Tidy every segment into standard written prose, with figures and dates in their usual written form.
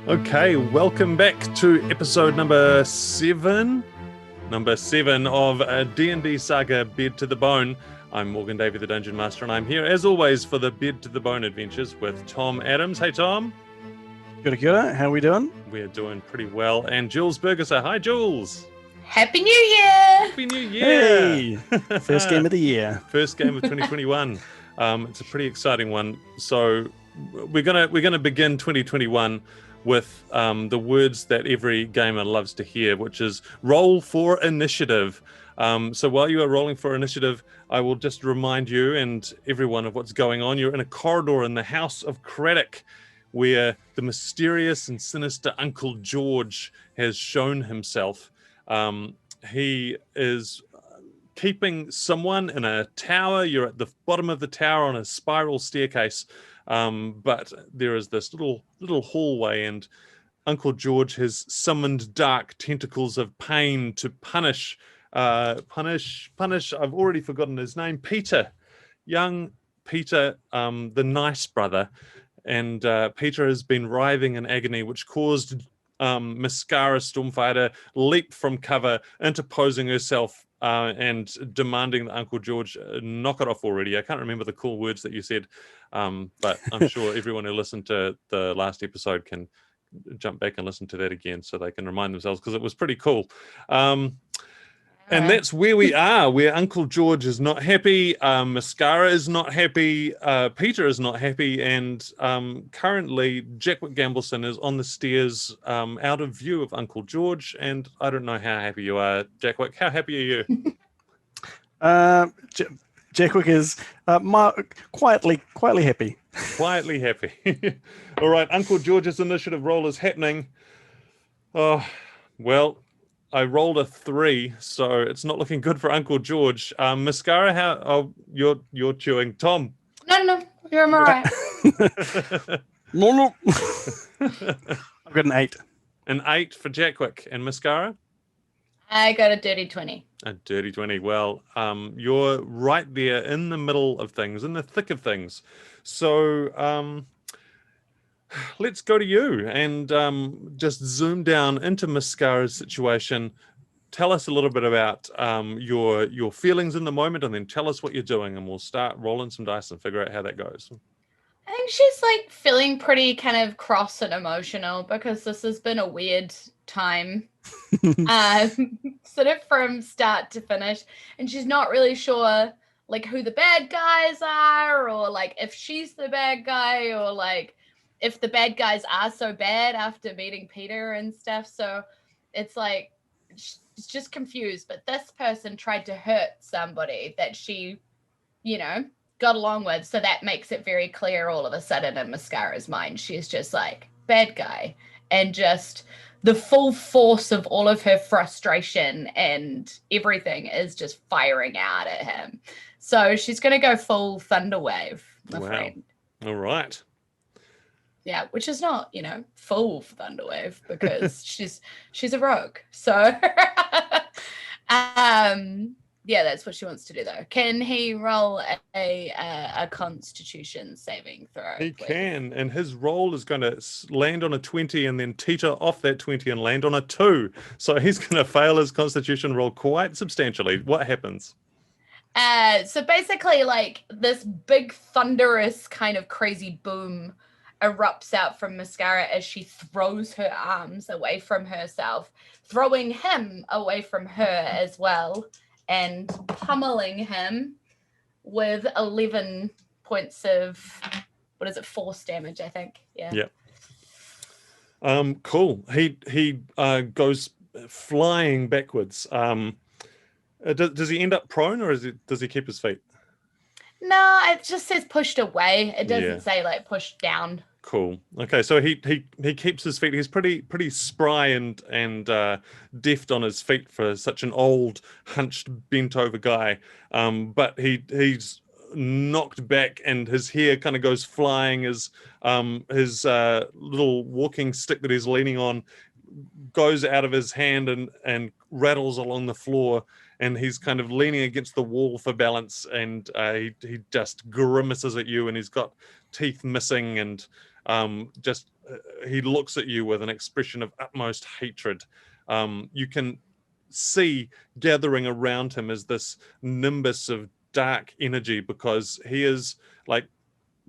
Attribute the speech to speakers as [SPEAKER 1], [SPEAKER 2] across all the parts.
[SPEAKER 1] Okay, welcome back to episode number 7 of D&D Saga, Bed to the Bone. I'm Morgan Davey, the Dungeon Master, and I'm here, as always, for the Bed to the Bone adventures with Thom Adams. Hey, Thom.
[SPEAKER 2] Good. How are we doing?
[SPEAKER 1] We're doing pretty well. And Julz Burgisser. Hi, Julz.
[SPEAKER 3] Happy New Year!
[SPEAKER 1] Happy New Year!
[SPEAKER 2] Hey! First game of the year.
[SPEAKER 1] First game of 2021. It's a pretty exciting one. So we're gonna begin 2021 with the words that every gamer loves to hear, which is roll for initiative. So while you are rolling for initiative, I will just remind you and everyone of what's going on. You're in a corridor in the house of Craddick, where the mysterious and sinister Uncle George has shown himself. He is keeping someone in a tower. You're at the bottom of the tower on a spiral staircase. But there is this little hallway, and Uncle George has summoned dark tentacles of pain to punish. I've already forgotten his name. Peter, young Peter, the nice brother, and Peter has been writhing in agony, which caused Mascara Stormfire to leap from cover, interposing herself and demanding that Uncle George knock it off already. I can't remember the cool words that you said, but I'm sure everyone who listened to the last episode can jump back and listen to that again so they can remind themselves, because it was pretty cool. And that's where we are, where Uncle George is not happy, Mascara is not happy, Peter is not happy, and currently Jackwick Gambleson is on the stairs out of view of Uncle George, and I don't know how happy you are, Jackwick. How happy are you?
[SPEAKER 2] Jackwick is quietly happy.
[SPEAKER 1] Quietly happy. All right, Uncle George's initiative roll is happening. Oh, well, I rolled a 3, so it's not looking good for Uncle George. Mascara, how? Oh, you're chewing. Thom.
[SPEAKER 3] No, you're all right.
[SPEAKER 2] No. I've got an 8.
[SPEAKER 1] An 8 for Jackwick. And Mascara?
[SPEAKER 3] I got a dirty 20.
[SPEAKER 1] A dirty 20. Well, you're right there in the middle of things, in the thick of things. So, let's go to you and just zoom down into Mascara's situation. Tell us a little bit about your feelings in the moment, and then tell us what you're doing, and we'll start rolling some dice and figure out how that goes.
[SPEAKER 3] I think she's like feeling pretty kind of cross and emotional because this has been a weird time, sort of from start to finish, and she's not really sure like who the bad guys are, or like if she's the bad guy, or like if the bad guys are so bad after meeting Peter and stuff. So it's like she's just confused. But this person tried to hurt somebody that she, got along with. So that makes it very clear all of a sudden in Mascara's mind. She's just like, bad guy. And just the full force of all of her frustration and everything is just firing out at him. So she's going to go full Thunderwave, my friend.
[SPEAKER 1] All right.
[SPEAKER 3] Yeah, which is not, full Thunderwave because she's a rogue. So, yeah, that's what she wants to do, though. Can he roll a Constitution saving throw?
[SPEAKER 1] He can, and his roll is going to land on a 20 and then teeter off that 20 and land on a 2. So he's going to fail his Constitution roll quite substantially. What happens?
[SPEAKER 3] So basically, like, this big thunderous kind of crazy boom erupts out from Mascara as she throws her arms away from herself, throwing him away from her as well, and pummeling him with 11 points of, force damage, I think. Yeah.
[SPEAKER 1] Cool. He goes flying backwards. Does he end up prone, or does he keep his feet?
[SPEAKER 3] No, it just says pushed away. It doesn't say like pushed down.
[SPEAKER 1] Cool. Okay, so he keeps his feet. He's pretty spry and deft on his feet for such an old, hunched, bent over guy. But he's knocked back, and his hair kind of goes flying as his little walking stick that he's leaning on goes out of his hand and rattles along the floor. And he's kind of leaning against the wall for balance, and he just grimaces at you, and he's got teeth missing, and just he looks at you with an expression of utmost hatred. You can see gathering around him is this nimbus of dark energy, because he is like,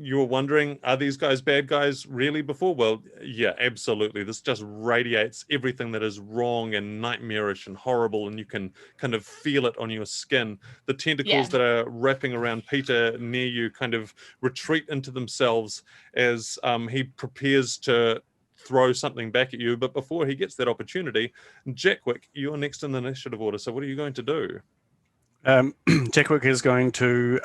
[SPEAKER 1] you were wondering, are these guys bad guys really before? Well, yeah, absolutely. This just radiates everything that is wrong and nightmarish and horrible, and you can kind of feel it on your skin. The tentacles that are wrapping around Peter near you kind of retreat into themselves as he prepares to throw something back at you. But before he gets that opportunity, Jackwick, you're next in the initiative order. So what are you going to do?
[SPEAKER 2] Jackwick is going to...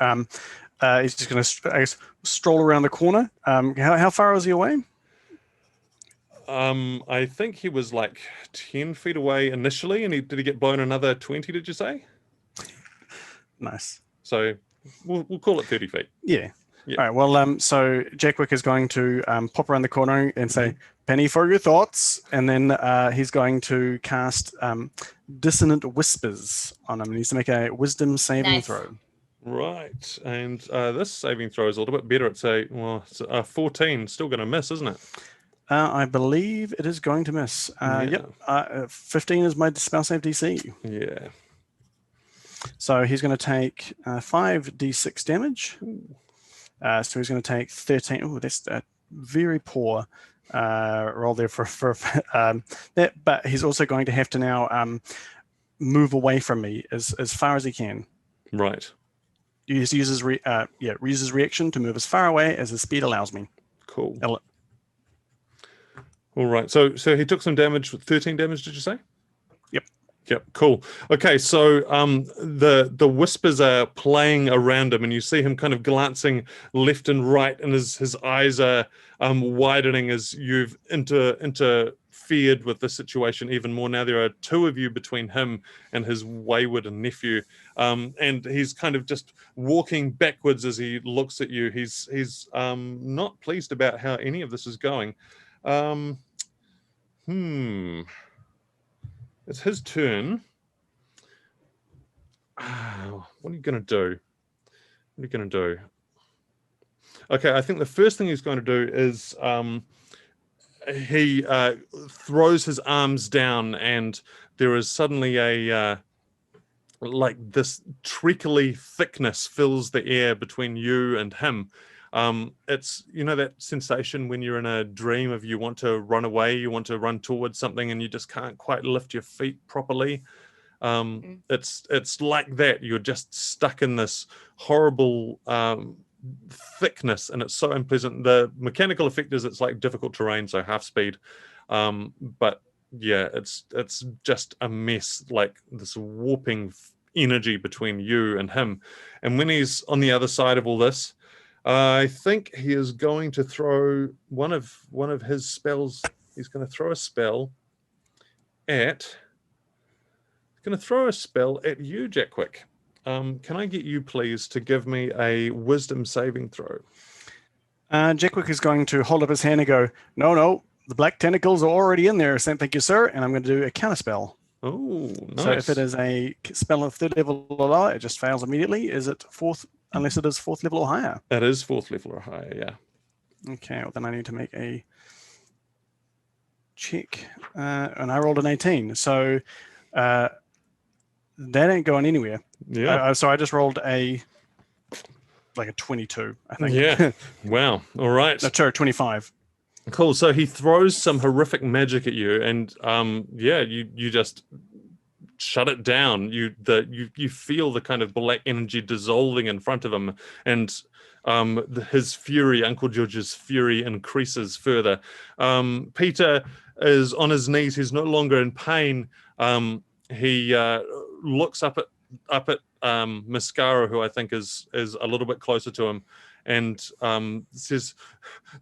[SPEAKER 2] he's just going to stroll around the corner. How far was he away?
[SPEAKER 1] I think he was like 10 feet away initially, and did he get blown another 20, did you say?
[SPEAKER 2] Nice.
[SPEAKER 1] So we'll call it 30 feet.
[SPEAKER 2] Yeah. All right, well, so Jackwick is going to pop around the corner and say, "Penny for your thoughts," and then he's going to cast Dissonant Whispers on him. He needs to make a Wisdom saving throw.
[SPEAKER 1] Right, and this saving throw is a little bit better. It's a 14, still going to miss, isn't it?
[SPEAKER 2] I believe it is going to miss. Yep, 15 is my spell save DC.
[SPEAKER 1] Yeah.
[SPEAKER 2] So he's going to take 5d6 damage. So he's going to take 13. Oh, that's a very poor roll there for that. But he's also going to have to now move away from me as far as he can.
[SPEAKER 1] Right.
[SPEAKER 2] He uses uses reaction to move as far away as his speed allows me.
[SPEAKER 1] Cool. All right. So he took some damage. 13 damage, did you say? Yep. Cool. Okay. So the whispers are playing around him, and you see him kind of glancing left and right, and his eyes are widening as you've interfered with the situation even more. Now there are two of you between him and his wayward nephew, and he's kind of just walking backwards as he looks at you. He's not pleased about how any of this is going. It's his turn. What are you going to do? What are you going to do? Okay, I think the first thing he's going to do is he throws his arms down, and there is suddenly a like this treacly thickness fills the air between you and him. It's, that sensation when you're in a dream of you want to run away, you want to run towards something, and you just can't quite lift your feet properly. It's like that. You're just stuck in this horrible thickness, and it's so unpleasant. The mechanical effect is it's like difficult terrain, so half speed. But yeah, it's just a mess, like this warping energy between you and him. And when he's on the other side of all this, I think he is going to throw one of his spells. He's going to throw a spell at. Going to throw a spell at you, Jackwick. Can I get you, please, to give me a Wisdom saving throw?
[SPEAKER 2] Jackwick is going to hold up his hand and go, "No, the black tentacles are already in there. So thank you, sir." And I'm going to do a counter spell.
[SPEAKER 1] Oh, nice.
[SPEAKER 2] So if it is a spell of 3rd level or lower, it just fails immediately. Is it 4th? Unless it is 4th level or higher.
[SPEAKER 1] It is 4th level or higher, yeah.
[SPEAKER 2] Okay, well then I need to make a check. And I rolled an 18. So that ain't going anywhere.
[SPEAKER 1] Yeah.
[SPEAKER 2] So I just rolled a 22, I think.
[SPEAKER 1] Yeah. Wow. All right.
[SPEAKER 2] No, sorry, 25.
[SPEAKER 1] Cool. So he throws some horrific magic at you, and you just shut it down. You feel the kind of black energy dissolving in front of him, and his fury, Uncle George's fury, increases further. Peter is on his knees. He's no longer in pain. He looks up at Mascara, who I think is a little bit closer to him, and says,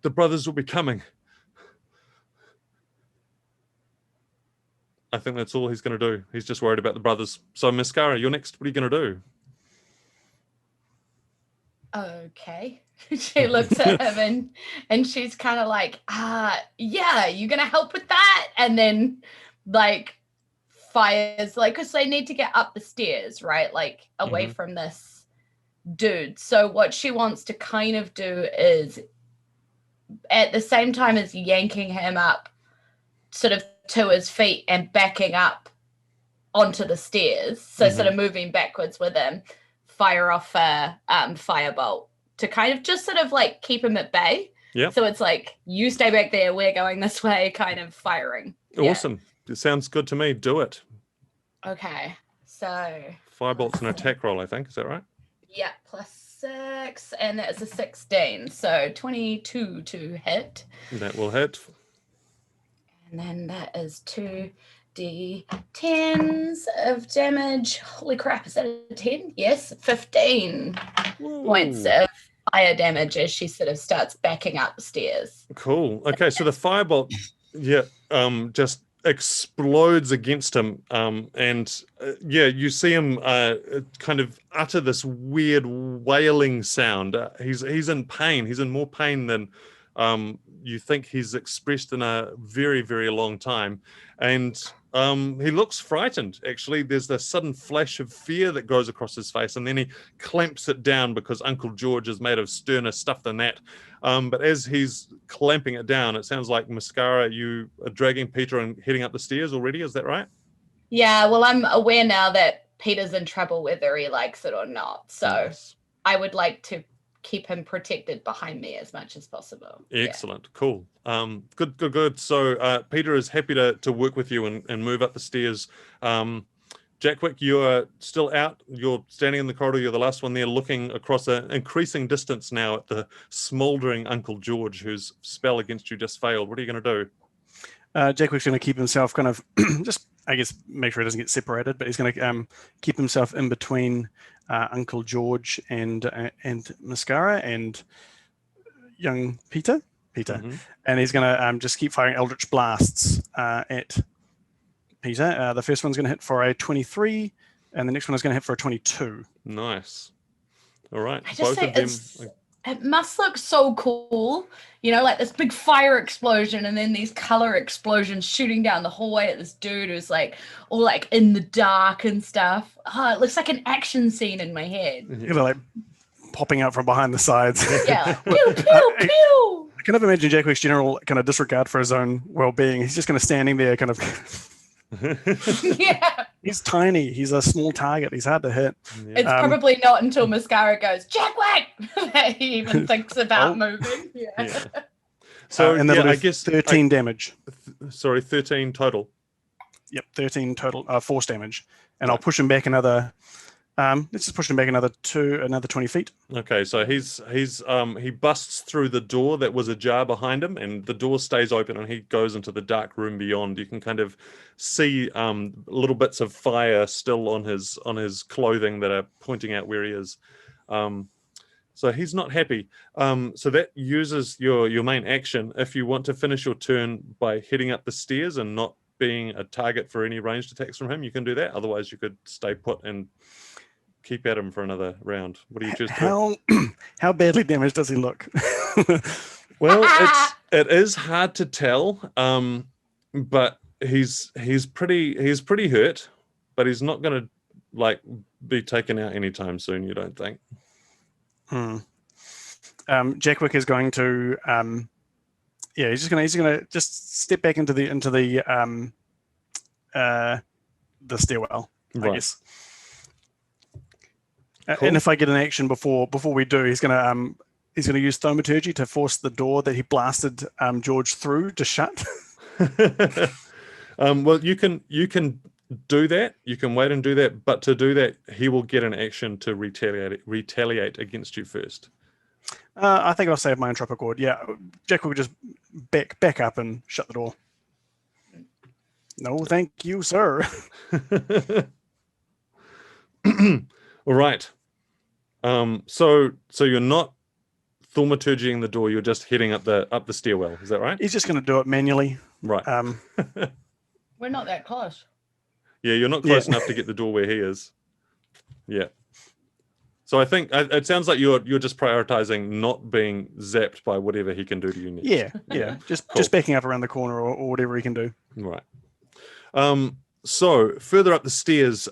[SPEAKER 1] "The brothers will be coming." I think that's all he's going to do. He's just worried about the brothers. So, Mascara, you're next. What are you going to do?
[SPEAKER 3] Okay. She looks at him and she's kind of like, yeah, you going to help with that? And then, fires, because they need to get up the stairs, right? Away from this dude. So what she wants to kind of do is at the same time as yanking him up sort of to his feet and backing up onto the stairs, so sort of moving backwards with him, fire off a firebolt to kind of just sort of like keep him at bay.
[SPEAKER 1] Yeah.
[SPEAKER 3] So it's like, you stay back there, we're going this way, kind of firing.
[SPEAKER 1] Awesome. It sounds good to me. Do it.
[SPEAKER 3] Okay. So
[SPEAKER 1] Firebolt's an attack roll, I think. Is that right?
[SPEAKER 3] yeah, +6, and that's a 16. So 22 to hit.
[SPEAKER 1] That will hit.
[SPEAKER 3] And then that is 2d10s of damage. Holy crap, is that a 10? Yes, 15 points of fire damage as she sort of starts backing up the stairs.
[SPEAKER 1] Cool. Okay, so the firebolt, just explodes against him, and you see him kind of utter this weird wailing sound. He's in pain. He's in more pain than you think he's expressed in a very, very long time, and he looks frightened. Actually, there's this sudden flash of fear that goes across his face, and then he clamps it down because Uncle George is made of sterner stuff than that. But as he's clamping it down, it sounds like, Mascara, you are dragging Peter and heading up the stairs already. Is that right?
[SPEAKER 3] Yeah, well, I'm aware now that Peter's in trouble whether he likes it or not. So
[SPEAKER 1] Nice.
[SPEAKER 3] I would like to keep him protected behind me as much as possible.
[SPEAKER 1] Excellent. Cool. Good. So Peter is happy to work with you and move up the stairs. Jackwick, you're still out. You're standing in the corridor. You're the last one there, looking across an increasing distance now at the smouldering Uncle George, whose spell against you just failed. What are you going to do?
[SPEAKER 2] Jackwick's going to keep himself kind of just, I guess, make sure he doesn't get separated, but he's going to keep himself in between Uncle George and Mascara and young Peter, and he's going to just keep firing Eldritch Blasts at Peter. The first one's going to hit for a 23, and the next one is going to hit for a 22.
[SPEAKER 1] Nice. All right.
[SPEAKER 3] I just say it must look so cool, like this big fire explosion and then these color explosions shooting down the hallway at this dude who's like all like in the dark and stuff. Oh, it looks like an action scene in my head.
[SPEAKER 2] Like popping out from behind the sides.
[SPEAKER 3] Yeah, like, pew, pew, pew.
[SPEAKER 2] I can never imagine Jackwick's general kind of disregard for his own well-being. He's just kind of standing there kind of...
[SPEAKER 3] Yeah.
[SPEAKER 2] He's tiny. He's a small target. He's hard to hit.
[SPEAKER 1] Yeah.
[SPEAKER 3] It's probably not until Mascara goes, Jackwick, that he even thinks about moving. Yeah.
[SPEAKER 2] So and then
[SPEAKER 1] I guess
[SPEAKER 2] 13 damage.
[SPEAKER 1] 13 total.
[SPEAKER 2] Yep, 13 total force damage. And I'll push him back another... let's just push him back another 20 feet.
[SPEAKER 1] Okay, so he busts through the door that was ajar behind him, and the door stays open, and he goes into the dark room beyond. You can kind of see little bits of fire still on his clothing that are pointing out where he is. So he's not happy. So that uses your main action. If you want to finish your turn by heading up the stairs and not being a target for any ranged attacks from him, you can do that. Otherwise, you could stay put and keep at him for another round. What do you choose to do?
[SPEAKER 2] How badly damaged does he look?
[SPEAKER 1] Well, it is hard to tell, but he's pretty hurt, but he's not going to be taken out anytime soon. You don't think?
[SPEAKER 2] Jackwick is going to he's gonna just step back into the stairwell,
[SPEAKER 1] Right.
[SPEAKER 2] I guess.
[SPEAKER 1] Cool.
[SPEAKER 2] And if I get an action before we do, he's gonna use thaumaturgy to force the door that he blasted George through to shut.
[SPEAKER 1] Well, you can do that. You can wait and do that, but to do that, he will get an action to retaliate against you first.
[SPEAKER 2] I think I'll save my entropic ward. Yeah, Jack will just back up and shut the door. No, thank you, sir.
[SPEAKER 1] All right. So you're not thaumaturgying the door. You're just heading up the stairwell. Is that right?
[SPEAKER 2] He's just going to do it manually.
[SPEAKER 1] Right.
[SPEAKER 3] We're not that close.
[SPEAKER 1] Yeah, you're not close enough to get the door where he is. Yeah. So I think it sounds like you're just prioritizing not being zapped by whatever he can do to you next.
[SPEAKER 2] Yeah. Just backing up around the corner or whatever he can do.
[SPEAKER 1] Right. So further up the stairs,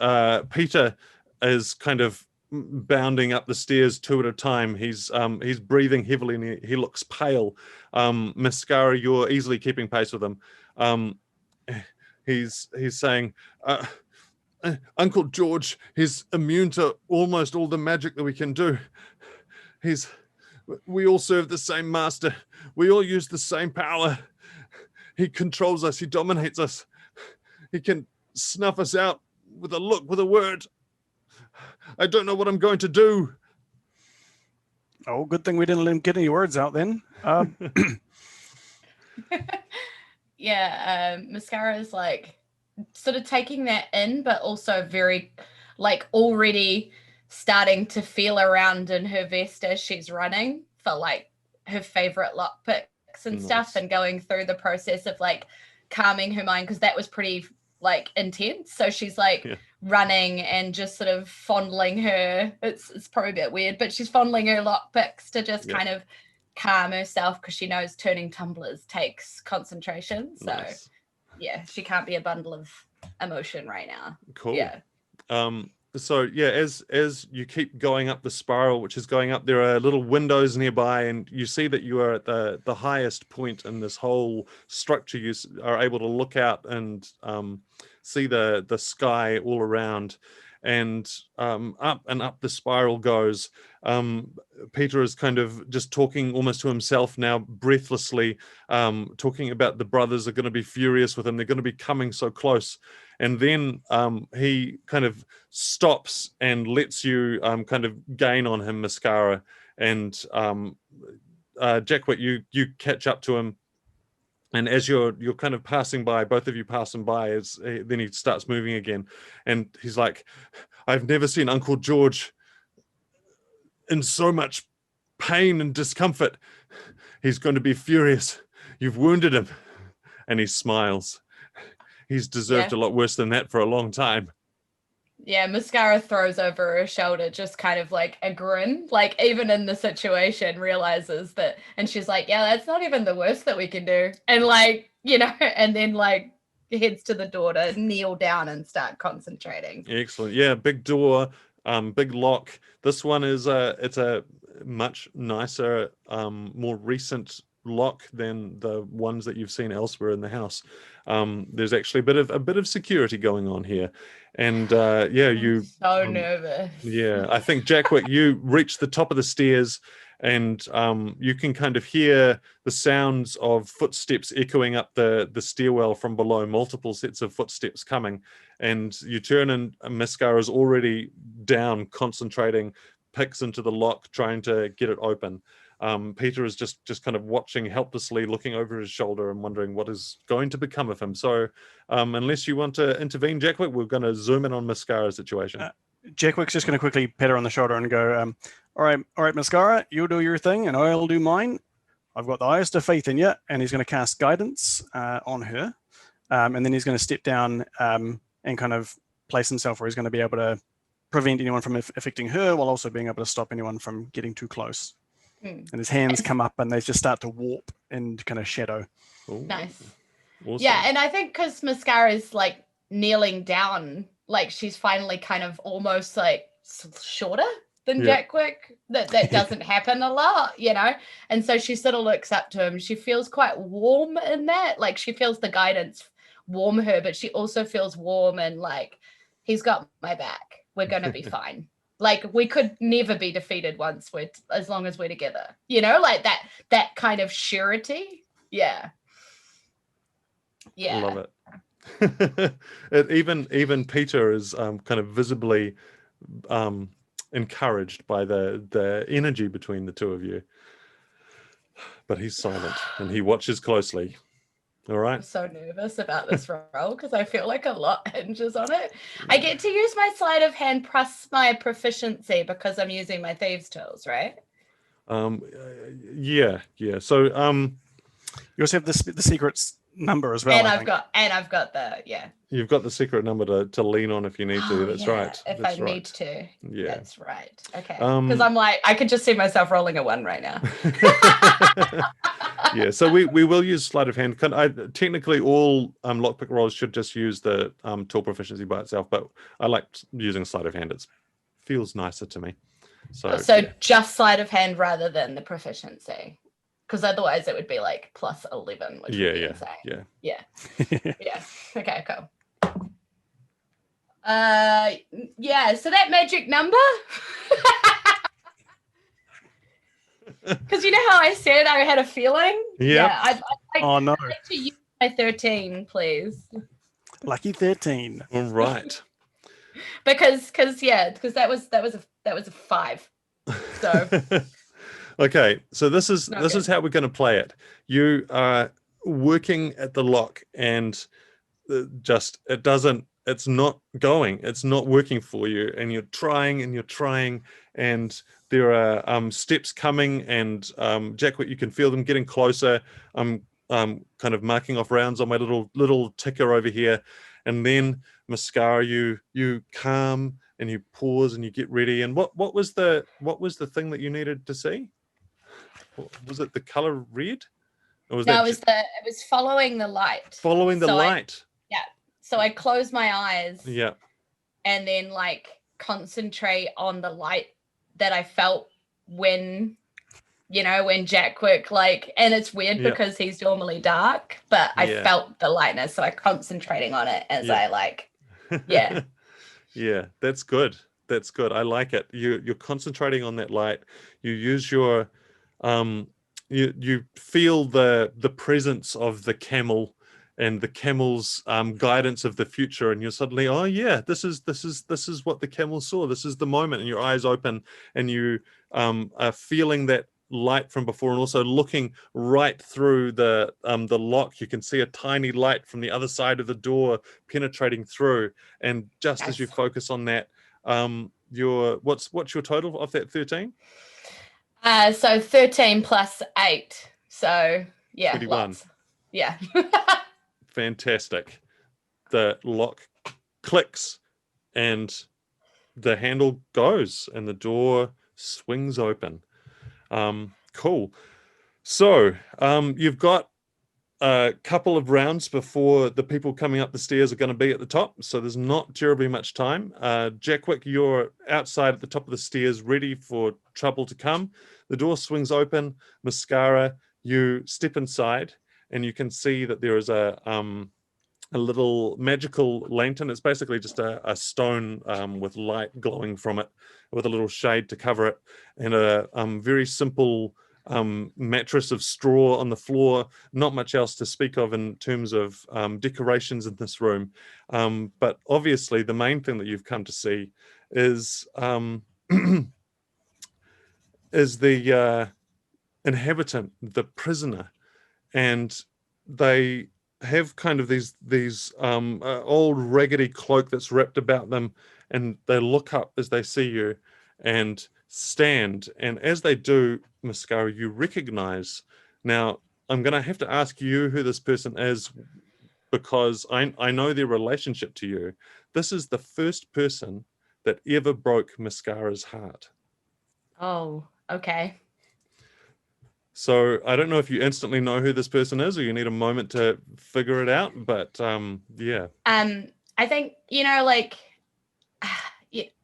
[SPEAKER 1] Peter is kind of bounding up the stairs 2 at a time. He's breathing heavily and he looks pale. Mascara, you're easily keeping pace with him. He's saying, Uncle George, he's immune to almost all the magic that we can do. We all serve the same master. We all use the same power. He controls us. He dominates us. He can snuff us out with a look, with a word. I don't know what I'm going to do.
[SPEAKER 2] Oh, good thing we didn't let him get any words out then.
[SPEAKER 3] Yeah, Mascara is like sort of taking that in, but also very like already starting to feel around in her vest as she's running for like her favorite lockpicks and stuff, and going through the process of like calming her mind, because that was pretty like intense. So she's like running and just sort of fondling her, it's probably a bit weird, but she's fondling her lockpicks to just kind of calm herself, because she knows turning tumblers takes concentration. So yeah, she can't be a bundle of emotion right now.
[SPEAKER 1] Cool. So yeah, as you keep going up the spiral, which is going up, there are little windows nearby, and you see that you are at the highest point in this whole structure. You are able to look out and see the sky all around, and up and up the spiral goes. Peter is kind of just talking almost to himself now, breathlessly, talking about the brothers are going to be furious with him. They're going to be coming so close. And then he kind of stops and lets you kind of gain on him, Mascara. And Jackwick, you catch up to him. And as you're kind of passing by, both of you passing by, then he starts moving again. And he's like, I've never seen Uncle George in so much pain and discomfort. He's going to be furious. You've wounded him. And he smiles. He's deserved a lot worse than that for a long time.
[SPEAKER 3] Yeah, Mascara throws over her shoulder just kind of like a grin, like even in the situation realizes that, and she's like, yeah, that's not even the worst that we can do. And like, you know, and then like heads to the door to kneel down and start concentrating.
[SPEAKER 1] Excellent. Yeah, big door, big lock. This one is it's a much nicer, more recent lock than the ones that you've seen elsewhere in the house. There's actually a bit of security going on here, and I'm
[SPEAKER 3] so nervous.
[SPEAKER 1] Yeah, I think Jackwick, you reach the top of the stairs, and you can kind of hear the sounds of footsteps echoing up the stairwell from below, multiple sets of footsteps coming, and you turn, and Mascara's already down, concentrating, picks into the lock, trying to get it open. Peter is just kind of watching helplessly, looking over his shoulder and wondering what is going to become of him. So unless you want to intervene, Jackwick, we're going to zoom in on Mascara's situation.
[SPEAKER 2] Jackwick's just going to quickly pat her on the shoulder and go, all right, Mascara, you do your thing and I'll do mine. I've got the highest of faith in you. And he's going to cast guidance on her. And then he's going to step down and kind of place himself where he's going to be able to prevent anyone from affecting her, while also being able to stop anyone from getting too close. And his hands come up and they just start to warp and kind of shadow.
[SPEAKER 1] Ooh.
[SPEAKER 3] Nice.
[SPEAKER 1] Awesome.
[SPEAKER 3] Yeah, and I think because Mascara is like kneeling down, like she's finally kind of almost like shorter than Jackwick. That doesn't happen a lot, you know? And so she sort of looks up to him. She feels quite warm in that. Like she feels the guidance warm her, but she also feels warm and like, he's got my back. We're going to be fine. Like we could never be defeated as long as we're together, you know, like that kind of surety. Yeah.
[SPEAKER 1] Love it. Even Peter is kind of visibly encouraged by the energy between the two of you, but he's silent and he watches closely. All right.
[SPEAKER 3] I'm so nervous about this roll because I feel like a lot hinges on it. I get to use my sleight of hand plus my proficiency because I'm using my thieves' tools, right?
[SPEAKER 1] Yeah. So
[SPEAKER 2] you also have the secrets number as well.
[SPEAKER 3] And I've got the
[SPEAKER 1] You've got the secret number to lean on if you need to. That's right.
[SPEAKER 3] If
[SPEAKER 1] That's
[SPEAKER 3] I
[SPEAKER 1] right.
[SPEAKER 3] need to.
[SPEAKER 1] Yeah.
[SPEAKER 3] That's right. Okay. Because I'm like, I could just see myself rolling a 1 right now.
[SPEAKER 1] Yeah, so we will use sleight of hand. Technically, all lockpick rolls should just use the tool proficiency by itself, but I like using sleight of hand. It's feels nicer to me. So
[SPEAKER 3] just sleight of hand rather than the proficiency, because otherwise it would be like plus 11, which would be insane. Yeah. Okay, cool. So that magic number. Because you know how I said I had a feeling?
[SPEAKER 1] Yeah.
[SPEAKER 3] I'd
[SPEAKER 2] Oh no.
[SPEAKER 3] like to use my 13, please.
[SPEAKER 2] Lucky 13.
[SPEAKER 1] All right.
[SPEAKER 3] because that was a 5. So
[SPEAKER 1] okay, so this is how we're going to play it. You are working at the lock, and it's not working for you, and you're trying, and there are steps coming, and Jackwick, you can feel them getting closer. I'm kind of marking off rounds on my little ticker over here, and then Mascara, you calm and you pause and you get ready. And what was the thing that you needed to see? Was it the color red? Or was
[SPEAKER 3] it was following the light.
[SPEAKER 1] Following the light.
[SPEAKER 3] So I close my eyes.
[SPEAKER 1] Yeah.
[SPEAKER 3] And then like concentrate on the light that I felt when Jackwick, like, and it's weird because he's normally dark, but I felt the lightness. So I'm concentrating on it as I like,
[SPEAKER 1] Yeah, that's good. That's good. I like it. You're concentrating on that light. You use your you feel the presence of the camel and the camel's guidance of the future, and you're suddenly, oh yeah, this is what the camel saw. This is the moment, and your eyes open, and you are feeling that light from before, and also looking right through the lock. You can see a tiny light from the other side of the door penetrating through, and just as you focus on that, what's your total of that 13?
[SPEAKER 3] So 13 plus 8, so
[SPEAKER 1] 21.
[SPEAKER 3] Lots. Yeah.
[SPEAKER 1] Fantastic. The lock clicks and the handle goes and the door swings open. Cool. So you've got a couple of rounds before the people coming up the stairs are going to be at the top, so there's not terribly much time. Jackwick, you're outside at the top of the stairs ready for trouble to come. The door swings open. Mascara, you step inside and you can see that there is a little magical lantern. It's basically just a stone with light glowing from it, with a little shade to cover it, and a very simple mattress of straw on the floor. Not much else to speak of in terms of decorations in this room. But obviously the main thing that you've come to see is is the inhabitant, the prisoner, and they have kind of these old raggedy cloak that's wrapped about them, and they look up as they see you and stand. And as they do, Mascara, you recognize. Now, I'm going to have to ask you who this person is, because I know their relationship to you. This is the first person that ever broke Mascara's heart.
[SPEAKER 3] Oh, okay.
[SPEAKER 1] So I don't know if you instantly know who this person is, or you need a moment to figure it out, but yeah.
[SPEAKER 3] I think, like,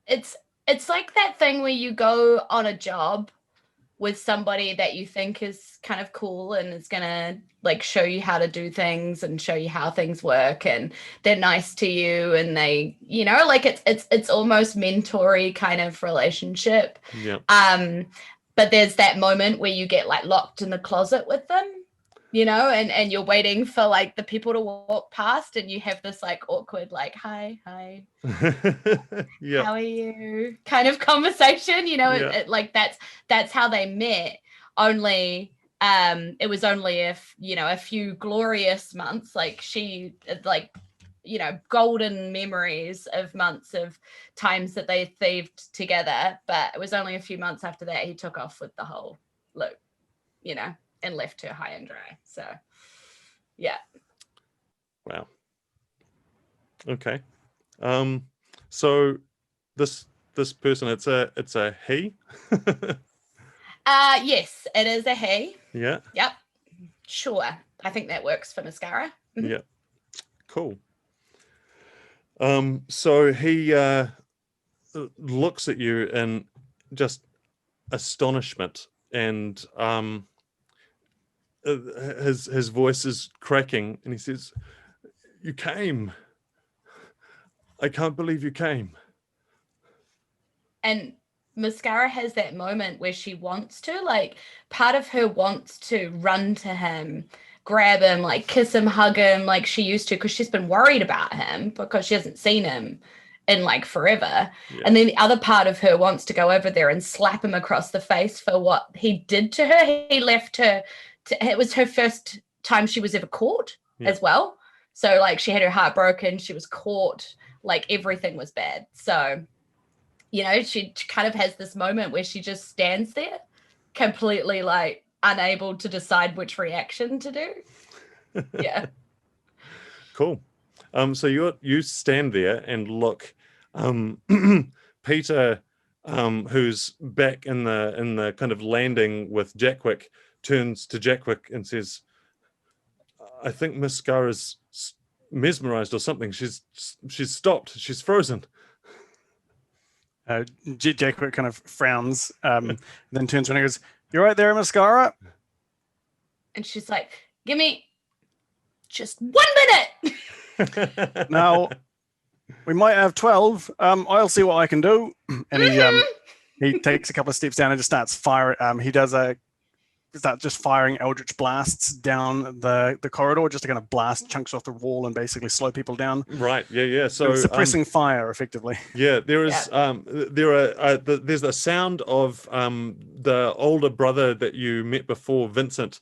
[SPEAKER 3] it's like that thing where you go on a job with somebody that you think is kind of cool and is gonna like show you how to do things and show you how things work, and they're nice to you, and they, like it's almost mentory kind of relationship.
[SPEAKER 1] Yeah.
[SPEAKER 3] But there's that moment where you get like locked in the closet with them, and you're waiting for like the people to walk past, and you have this like awkward, like, hi,
[SPEAKER 1] yeah,
[SPEAKER 3] how are you kind of conversation,
[SPEAKER 1] Yeah.
[SPEAKER 3] like that's how they met. Only it was only a few glorious months, like she like, golden memories of months of times that they thieved together, but it was only a few months after that he took off with the whole loop, and left her high and dry. So yeah.
[SPEAKER 1] Wow. Okay. So this person, it's a he.
[SPEAKER 3] Yes, it is a he.
[SPEAKER 1] Yeah.
[SPEAKER 3] Yep. Sure. I think that works for Mascara. Mm-hmm.
[SPEAKER 1] Yeah. Cool. So he looks at you in just astonishment, and his voice is cracking, and he says, "You came. I can't believe you came."
[SPEAKER 3] And Mascara has that moment where she wants to, like, part of her wants to run to him, grab him, like kiss him, hug him, like she used to, because she's been worried about him because she hasn't seen him in like forever.
[SPEAKER 1] Yeah.
[SPEAKER 3] And then the other part of her wants to go over there and slap him across the face for what he did to her. He left her it was her first time she was ever caught as well. So like she had her heart broken, she was caught, like everything was bad. So, you know, she kind of has this moment where she just stands there completely like unable to decide which reaction to do. Yeah.
[SPEAKER 1] Cool. So you stand there and look. Peter, who's back in the kind of landing with Jackwick, turns to Jackwick and says, "I think Mascara's mesmerized or something. She's stopped. She's frozen."
[SPEAKER 2] Jackwick kind of frowns, then turns around and goes, "You right there, Mascara?"
[SPEAKER 3] And she's like, "Give me just 1 minute."
[SPEAKER 2] Now, we might have 12. I'll see what I can do. And he takes a couple of steps down and just starts firing. He does start just firing eldritch blasts down the corridor, just to kind of blast chunks off the wall and basically slow people down.
[SPEAKER 1] Right. Yeah. So
[SPEAKER 2] suppressing fire effectively.
[SPEAKER 1] Yeah, there is. There's a sound of the older brother that you met before, Vincent.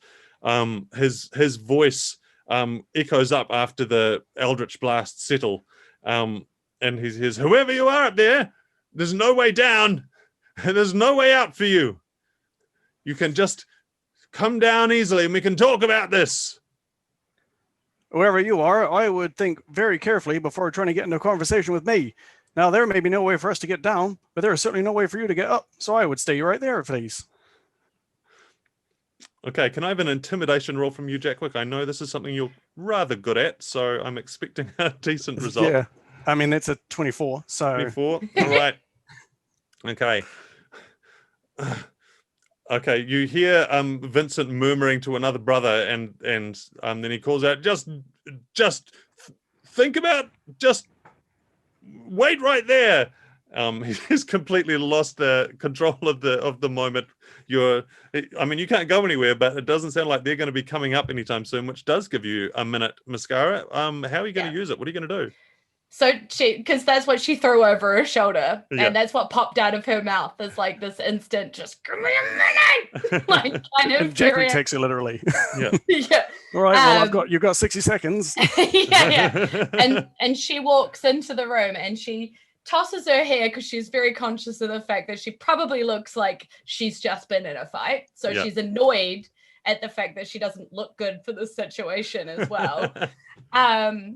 [SPEAKER 1] His voice echoes up after the eldritch blasts settle, and he says, "Whoever you are up there, there's no way down, and there's no way out for you. You can just come down easily, and we can talk about this."
[SPEAKER 2] Whoever you are, I would think very carefully before trying to get into a conversation with me. Now, there may be no way for us to get down, but there is certainly no way for you to get up, so I would stay right there, please.
[SPEAKER 1] Okay, can I have an intimidation roll from you, Jackwick? I know this is something you're rather good at, so I'm expecting a decent result.
[SPEAKER 2] Yeah, I mean, it's a 24, so...
[SPEAKER 1] 24? All right. Okay. Okay, you hear Vincent murmuring to another brother, and then he calls out, just think about, just wait right there. He's completely lost the control of the moment. You can't go anywhere, but it doesn't sound like they're going to be coming up anytime soon, which does give you a minute, Mascara. How are you going to use it? What are you going to do?
[SPEAKER 3] So because that's what she threw over her shoulder,
[SPEAKER 1] Yeah.
[SPEAKER 3] and that's what popped out of her mouth. Is like this instant, just give me a minute, like kind of.
[SPEAKER 2] Jackwick takes it literally.
[SPEAKER 1] Yeah.
[SPEAKER 3] Yeah.
[SPEAKER 2] All right. Well, you've got 60 seconds.
[SPEAKER 3] yeah. And she walks into the room and she tosses her hair because she's very conscious of the fact that she probably looks like she's just been in a fight. So she's annoyed at the fact that she doesn't look good for the situation as well.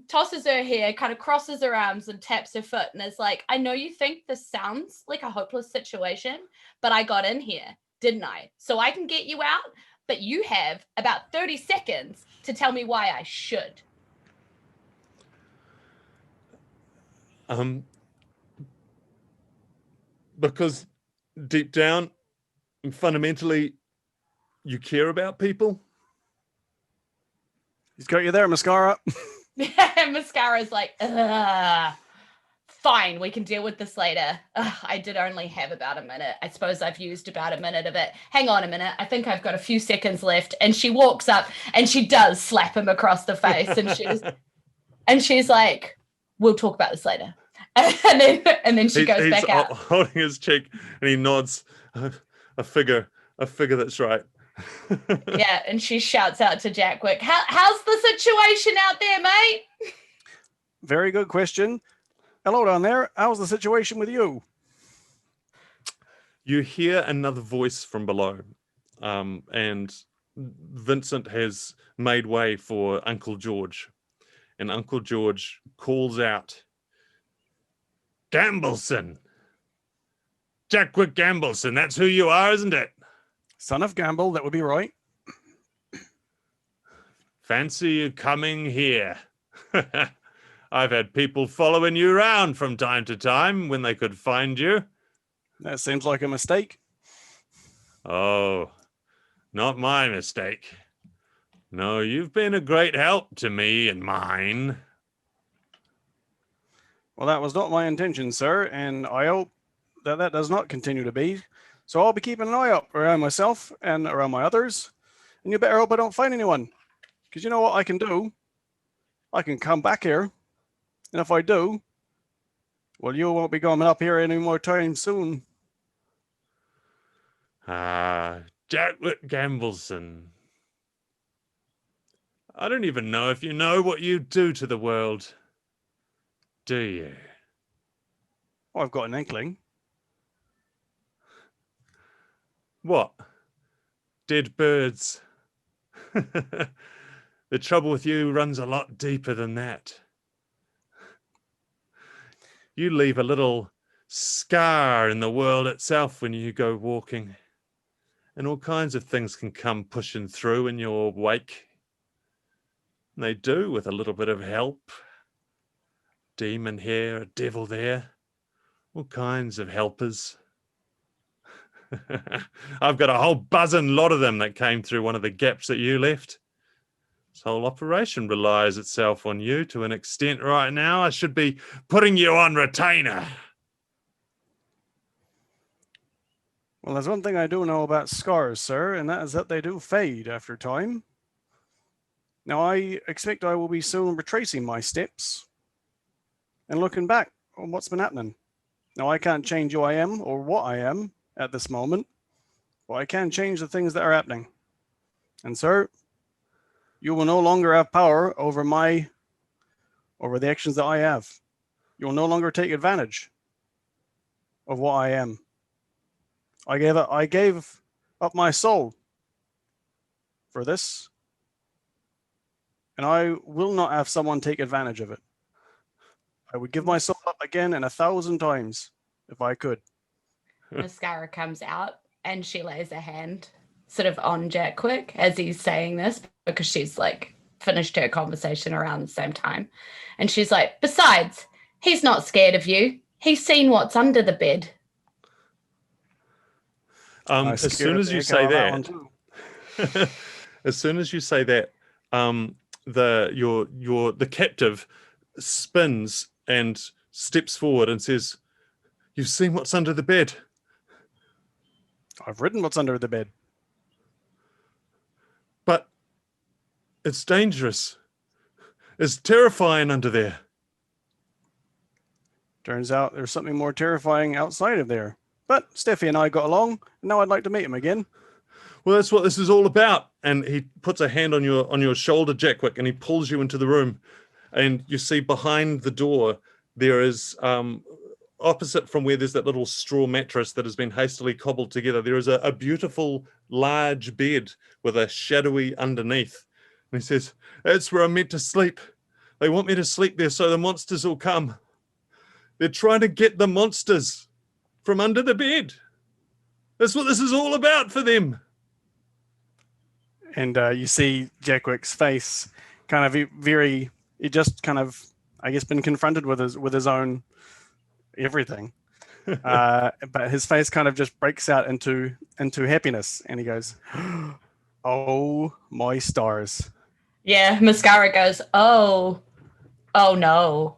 [SPEAKER 3] Tosses her hair, kind of crosses her arms and taps her foot and is like, "I know you think this sounds like a hopeless situation, but I got in here, didn't I? So I can get you out, but you have about 30 seconds to tell me why I should."
[SPEAKER 1] Because deep down, fundamentally, you care about people.
[SPEAKER 2] He's got you there, Mascara.
[SPEAKER 3] Mascara's like, fine, we can deal with this later. I did only have about a minute. I suppose I've used about a minute of it. Hang on a minute. I think I've got a few seconds left. And she walks up and she does slap him across the face. And she's like, "We'll talk about this later." And then she goes back out.
[SPEAKER 1] Holding his cheek, and he nods. A figure that's right.
[SPEAKER 3] Yeah, and she shouts out to Jackwick, how's the situation out there, mate?
[SPEAKER 2] Very good question. Hello down there. How's the situation with you?
[SPEAKER 1] You hear another voice from below, and Vincent has made way for Uncle George. And Uncle George calls out, "Gambleson! Jackwick Gambleson, that's who you are, isn't it?
[SPEAKER 2] Son of Gamble, that would be right.
[SPEAKER 1] Fancy you coming here. I've had people following you around from time to time when they could find you.
[SPEAKER 2] That seems like a mistake.
[SPEAKER 1] Oh, not my mistake. No, you've been a great help to me and mine.
[SPEAKER 2] Well, that was not my intention, sir, and I hope that does not continue to be. So I'll be keeping an eye up around myself and around my others. And you better hope I don't find anyone. Because you know what I can do? I can come back here. And if I do, well, you won't be coming up here any more time soon.
[SPEAKER 1] Jackwick Gambleson. I don't even know if you know what you do to the world. Do you?
[SPEAKER 2] Oh, I've got an inkling.
[SPEAKER 1] What? Dead birds. The trouble with you runs a lot deeper than that. You leave a little scar in the world itself when you go walking. And all kinds of things can come pushing through in your wake. And they do with a little bit of help. Demon here, a devil there. All kinds of helpers. I've got a whole buzzing lot of them that came through one of the gaps that you left. This whole operation relies itself on you to an extent right now. I should be putting you on retainer.
[SPEAKER 2] Well, there's one thing I do know about scars, sir, and that is that they do fade after time. Now, I expect I will be soon retracing my steps and looking back on what's been happening. Now, I can't change who I am or what I am at this moment, but I can change the things that are happening. And, sir, you will no longer have power over the actions that I have. You will no longer take advantage of what I am. I gave up my soul for this, and I will not have someone take advantage of it. I would give my soul up again and 1,000 times if I could.
[SPEAKER 3] Mascara comes out and she lays a hand sort of on Jackwick as he's saying this, because she's like finished her conversation around the same time. And she's like, besides, he's not scared of you. He's seen what's under the bed.
[SPEAKER 1] As soon as you say that, as soon as you say that, the captive spins and steps forward and says, "You've seen what's under the bed."
[SPEAKER 2] I've written what's under the bed.
[SPEAKER 1] But it's dangerous. It's terrifying under there.
[SPEAKER 2] Turns out there's something more terrifying outside of there. But Steffi and I got along, and now I'd like to meet him again.
[SPEAKER 1] Well, that's what this is all about. And he puts a hand on your shoulder, Jackwick, and he pulls you into the room. And you see behind the door, there is, opposite from where there's that little straw mattress that has been hastily cobbled together, there is a beautiful, large bed with a shadowy underneath. And he says, "That's where I'm meant to sleep. They want me to sleep there so the monsters will come. They're trying to get the monsters from under the bed. That's what this is all about for them."
[SPEAKER 2] And you see Jackwick's face kind of he just kind of, I guess, been confronted with his own everything. But his face kind of just breaks out into happiness, and he goes, "Oh, my stars."
[SPEAKER 3] Yeah, Mascara goes, oh no.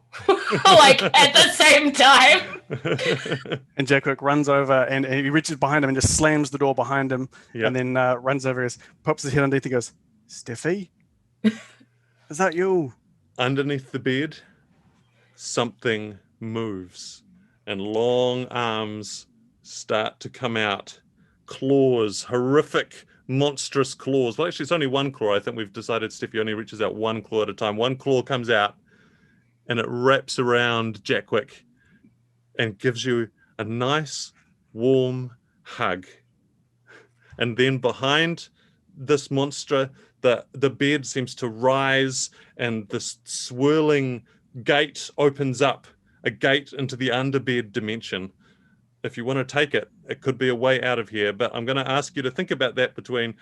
[SPEAKER 3] Like at the same time.
[SPEAKER 2] And Jackwick runs over and he reaches behind him and just slams the door behind him. Yep. And then runs over, pops his head underneath, and goes, "Steffi, is that you?"
[SPEAKER 1] Underneath the bed, something moves and long arms start to come out. Claws, horrific, monstrous claws. Well, actually, it's only one claw. I think we've decided Steffi only reaches out one claw at a time. One claw comes out and it wraps around Jackwick and gives you a nice, warm hug. And then behind this monster, the bed seems to rise and this swirling gate opens up, a gate into the underbed dimension. If you want to take it, it could be a way out of here, but I'm going to ask you to think about that between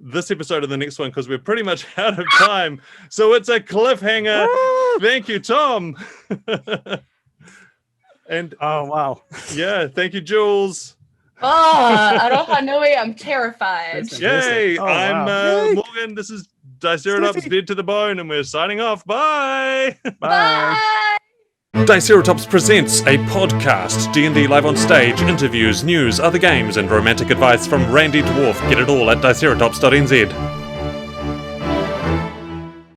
[SPEAKER 1] this episode or the next one because we're pretty much out of time. So it's a cliffhanger. Thank you, Thom. And
[SPEAKER 2] Oh, wow.
[SPEAKER 1] yeah, thank you, Julz.
[SPEAKER 3] Oh, Aroha Nui, I'm terrified.
[SPEAKER 2] That's
[SPEAKER 1] Yay!
[SPEAKER 2] Oh,
[SPEAKER 1] I'm
[SPEAKER 2] wow. Yay.
[SPEAKER 1] Morgan. This is Diceratops
[SPEAKER 2] Sniffy.
[SPEAKER 1] Dead to the Bone, and we're signing off. Bye.
[SPEAKER 2] Bye.
[SPEAKER 1] Diceratops presents a podcast, D&D live on stage, interviews, news, other games, and romantic advice from Randy Dwarf. Get it all at diceratops.nz.